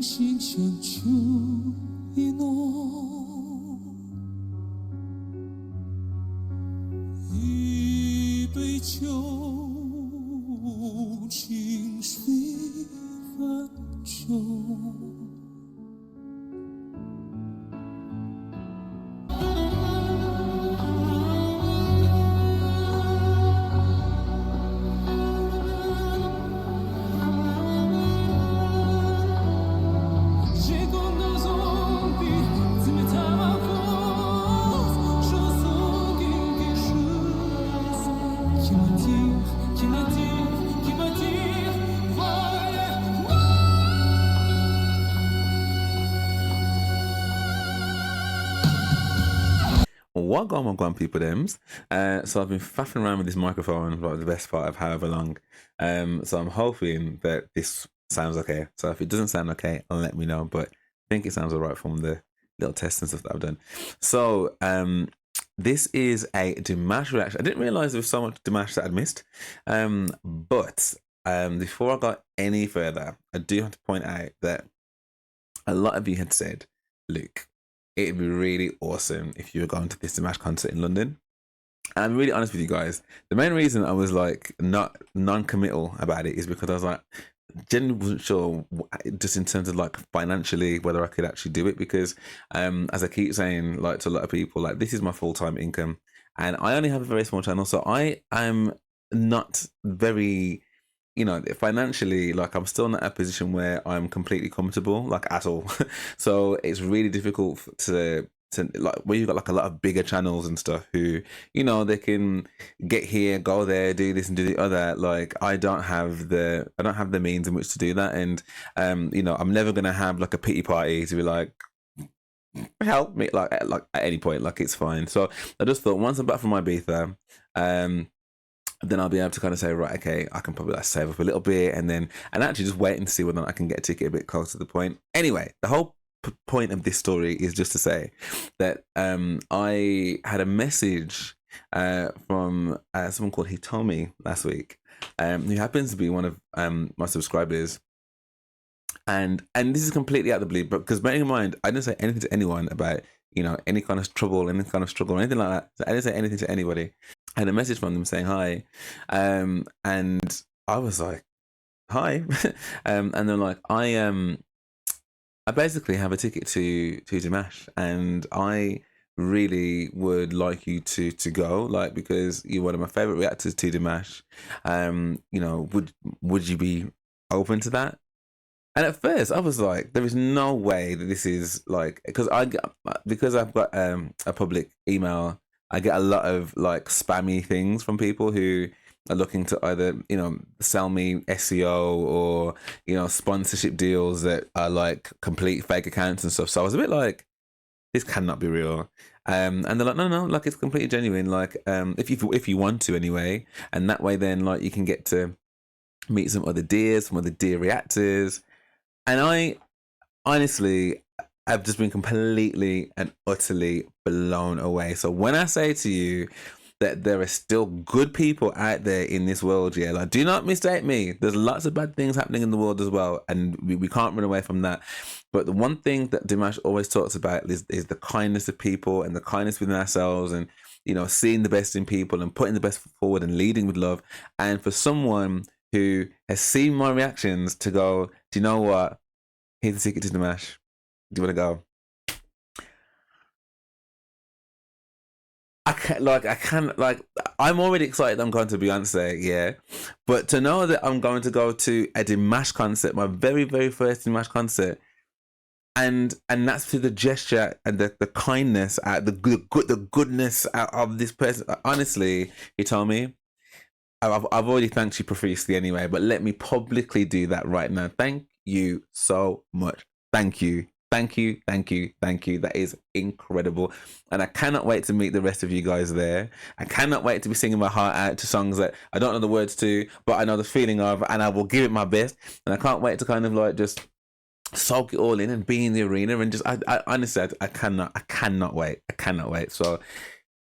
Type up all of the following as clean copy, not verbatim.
心心相求意浓，一杯酒，情水泛舟。What going on, people thems? So I've been faffing around with this microphone for like the best part of however long. So I'm hoping that this sounds okay. So if it doesn't sound okay, let me know. But I think it sounds alright from the little tests and stuff that I've done. So this is a Dimash reaction. I didn't realize there was so much Dimash that I'd missed. But before I got any further, I do have to point out that a lot of you had said, Luke, it'd be really awesome if you were going to this Dimash concert in London. And I'm really honest with you guys. The main reason I was like not non-committal about it is because I was like, genuinely wasn't sure, just in terms of like financially, whether I could actually do it. Because as I keep saying, like to a lot of people, like this is my full-time income, and I only have a very small channel, so I am not very, you know, financially, like I'm still not at a position where I'm completely comfortable, like at all. So it's really difficult to like where you've got like a lot of bigger channels and stuff who, you know, they can get here, go there, do this and do the other. Like I don't have the means in which to do that. And you know, I'm never gonna have like a pity party to be like, help me, like at any point, like it's fine. So I just thought once I'm back from my Ibiza, then I'll be able to kind of say, right, okay, I can probably like save up a little bit and actually just waiting to see whether I can get a ticket a bit closer to the point. Anyway, the whole point of this story is just to say that I had a message from someone called Hitomi last week, who happens to be one of my subscribers. And this is completely out of the blue, but because bearing in mind, I didn't say anything to anyone about, you know, any kind of trouble, any kind of struggle, anything like that. So I didn't say anything to anybody. I had a message from them saying hi, and I was like, hi, and they're like, I basically have a ticket to Dimash, and I really would like you to go, like, because you're one of my favorite reactors to Dimash. You know, would you be open to that? And at first, I was like, there is no way that this is like, because I've got a public email, I get a lot of like spammy things from people who are looking to either, you know, sell me SEO or, you know, sponsorship deals that are like complete fake accounts and stuff. So I was a bit like, this cannot be real. And they're like, no, like it's completely genuine. Like, if you want to anyway, and that way then like you can get to meet some other dear reactors. And I honestly, I've just been completely and utterly blown away. So when I say to you that there are still good people out there in this world, yeah, like do not mistake me. There's lots of bad things happening in the world as well, and we can't run away from that. But the one thing that Dimash always talks about is the kindness of people and the kindness within ourselves, and, you know, seeing the best in people and putting the best forward and leading with love. And for someone who has seen my reactions to go, do you know what? Here's the ticket to Dimash. Do you want to go? I'm already excited I'm going to Beyonce, yeah. But to know that I'm going to go to a Dimash concert, my very, very first Dimash concert, and that's through the gesture and the kindness, the goodness out of this person. Honestly, he told me, I've already thanked you profusely anyway, but let me publicly do that right now. Thank you so much. Thank you. Thank you. That is incredible. And I cannot wait to meet the rest of you guys there. I cannot wait to be singing my heart out to songs that I don't know the words to, but I know the feeling of, and I will give it my best. And I can't wait to kind of like just soak it all in and be in the arena and just, I honestly, I cannot wait. So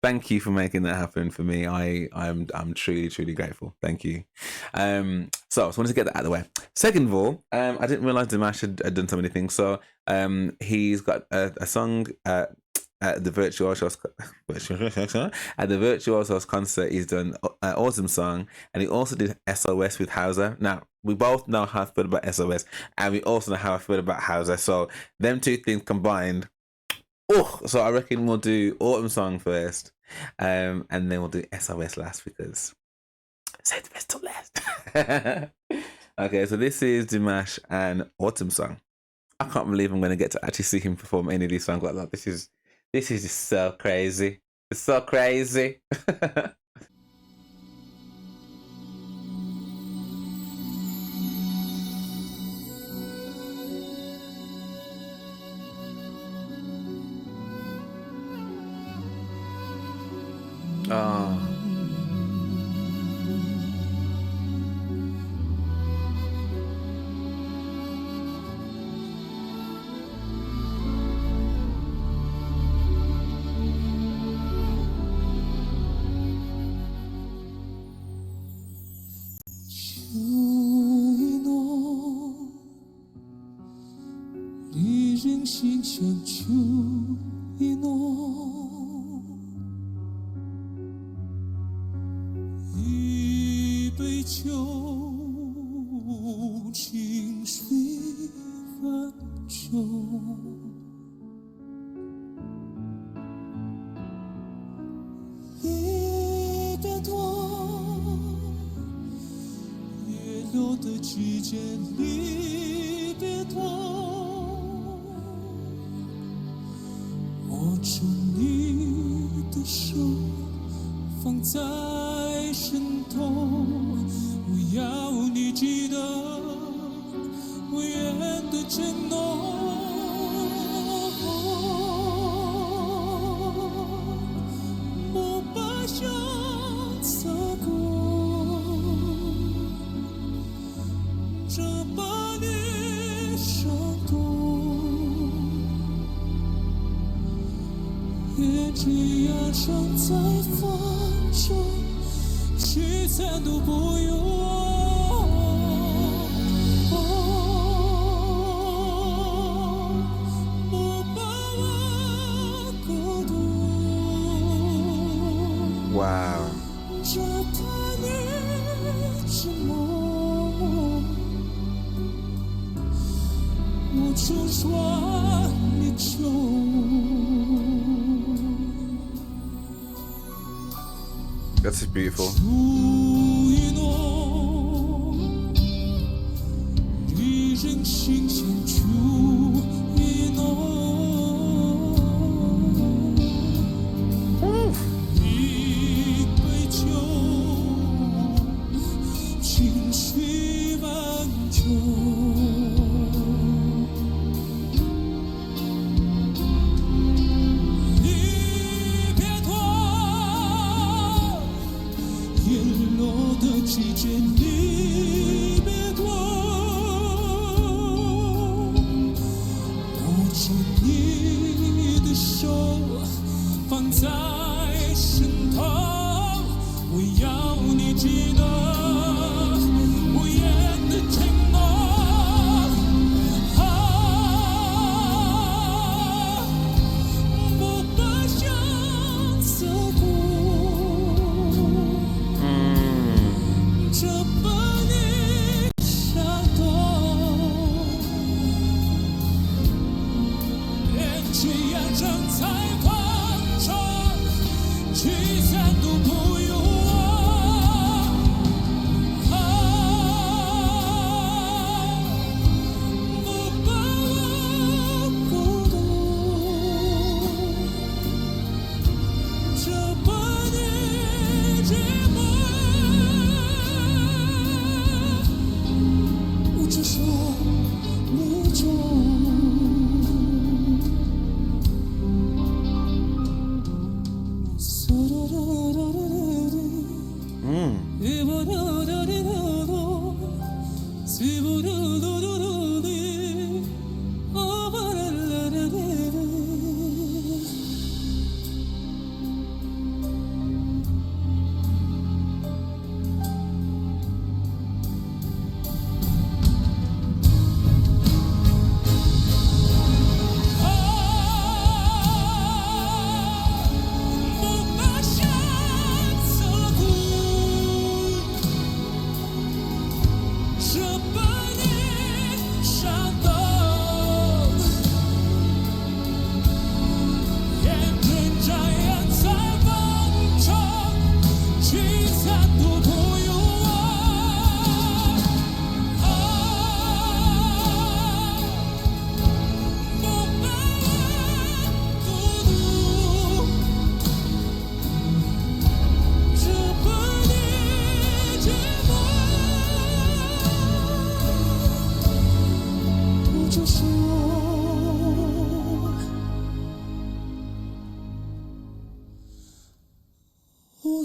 thank you for making that happen for me. I'm truly, truly grateful. Thank you. So I just wanted to get that out of the way. Second of all, I didn't realize Dimash had done so many things. So he's got a song at the Virtuosos at the Virtuosos concert. He's done an awesome song, and he also did S.O.S with Hauser. Now we both know how I feel about S.O.S, and we also know how I feel about Hauser. So them two things combined. Oh, so I reckon we'll do Autumn Song first, and then we'll do S.O.S last because save the best till last. Okay, so this is Dimash and Autumn Song. I can't believe I'm going to get to actually see him perform any of these songs like that. This is just so crazy. It's so crazy. Oh. Wow. That's beautiful.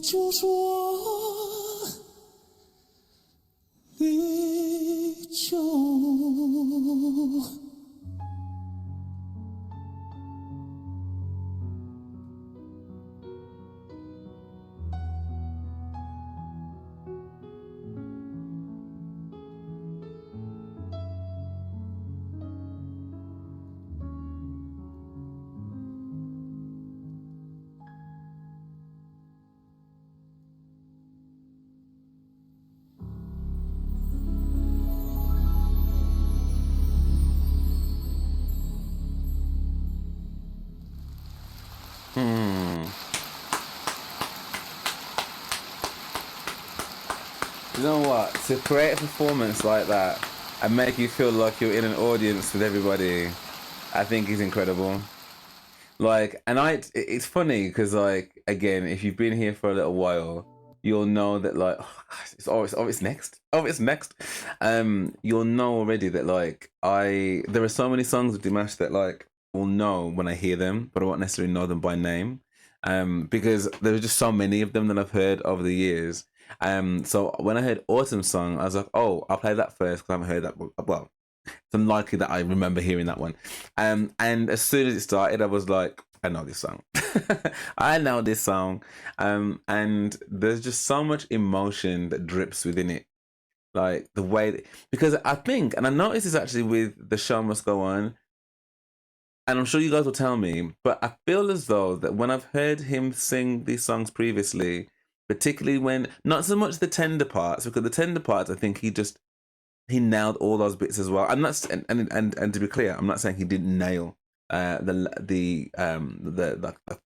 就说离愁。You know what? To create a performance like that and make you feel like you're in an audience with everybody, I think is incredible. Like, and it's funny because, like, again, if you've been here for a little while, you'll know that, like, oh, gosh, it's next. Oh, it's next. You'll know already that, like, there are so many songs of Dimash that, like, will know when I hear them, but I won't necessarily know them by name. Because there are just so many of them that I've heard over the years. So when I heard Autumn Song, I was like, oh, I'll play that first because I haven't heard that. Well, it's unlikely that I remember hearing that one. And as soon as it started, I was like, I know this song. I know this song. And there's just so much emotion that drips within it. Like the way, because I think, and I noticed this actually with The Show Must Go On, and I'm sure you guys will tell me, but I feel as though that when I've heard him sing these songs previously, particularly when, not so much the tender parts, because the tender parts, I think he nailed all those bits as well. I'm not, and to be clear, I'm not saying he didn't nail the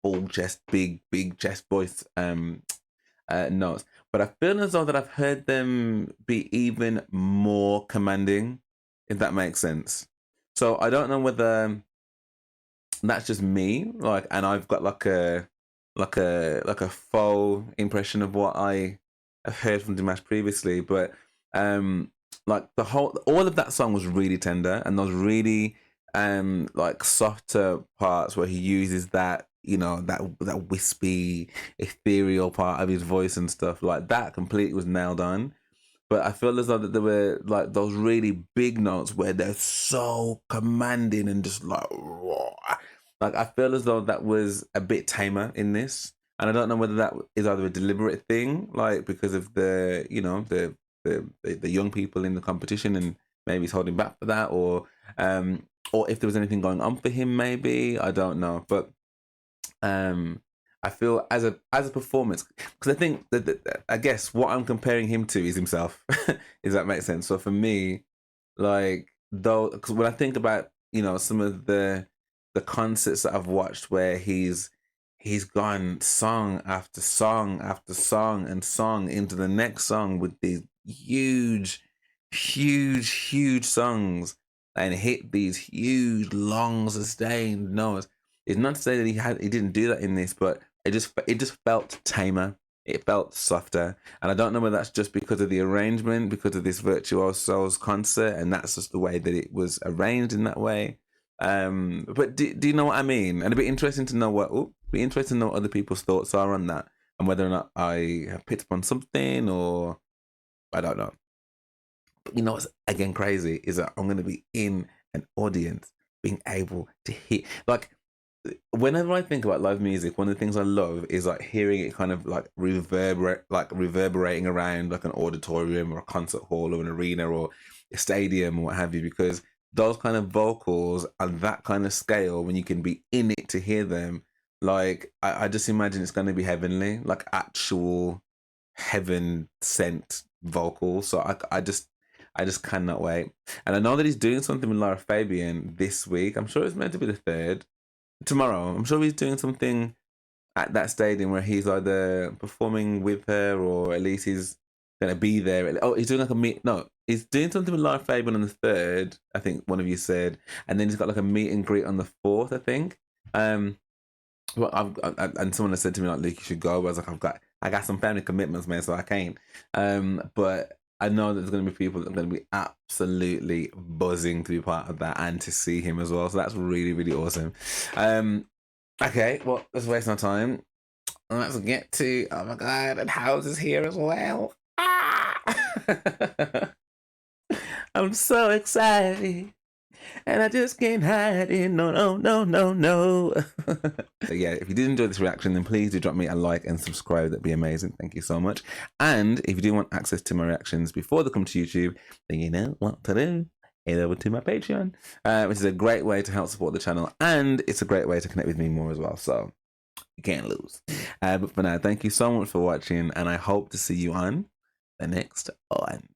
full chest, big chest voice notes, but I feel as though that I've heard them be even more commanding, if that makes sense. So I don't know whether that's just me, like, and I've got like a faux impression of what I have heard from Dimash previously, but like all of that song was really tender, and those really like softer parts where he uses that, you know, that wispy ethereal part of his voice and stuff like that completely was nailed on. But I feel as though that there were like those really big notes where they're so commanding and just like raw. Like I feel as though that was a bit tamer in this, and I don't know whether that is either a deliberate thing, like because of the, you know, the young people in the competition, and maybe he's holding back for that, or if there was anything going on for him, maybe I don't know, but I feel as a performance, because I think that I guess what I'm comparing him to is himself. Does that make sense? So for me, like though, because when I think about, you know, some of the concerts that I've watched where he's gone song after song after song and song into the next song with these huge songs and hit these huge long sustained notes. It's not to say that he didn't do that in this, but it just felt tamer. It felt softer, and I don't know whether that's just because of the arrangement, because of this Virtuosos concert, and that's just the way that it was arranged in that way. But do you know what I mean? And it'd be interesting to know what other people's thoughts are on that, and whether or not I have picked up on something, or I don't know. But you know what's again crazy is that I'm going to be in an audience being able to hear, like, whenever I think about live music, one of the things I love is like hearing it kind of like reverberating around like an auditorium or a concert hall or an arena or a stadium or what have you, because those kind of vocals and that kind of scale, when you can be in it to hear them, like I just imagine it's going to be heavenly, like actual heaven sent vocals. So I just cannot wait. And I know that he's doing something with Lara Fabian this week. I'm sure it's meant to be the 3rd. Tomorrow. I'm sure he's doing something at that stadium where he's either performing with her or at least he's going to be there. Oh, he's doing like a meet. No, he's doing something with Lara Fabian on the 3rd, I think one of you said. And then he's got like a meet and greet on the 4th, I think. Well, and someone has said to me like, Luke, you should go. But I was like, I got some family commitments, man, so I can't. But I know that there's going to be people that are going to be absolutely buzzing to be part of that and to see him as well. So that's really, really awesome. Okay, well, let's waste no time. let's get to, oh my god, and Hauser's here as well. Ah! I'm so excited. And I just can't hide it. No, no, no, no, no. So yeah, if you did enjoy this reaction, then please do drop me a like and subscribe. That'd be amazing. Thank you so much. And if you do want access to my reactions before they come to YouTube, then you know what to do. Head over to my Patreon, which is a great way to help support the channel. And it's a great way to connect with me more as well. So you can't lose. But for now, thank you so much for watching. And I hope to see you on the next one.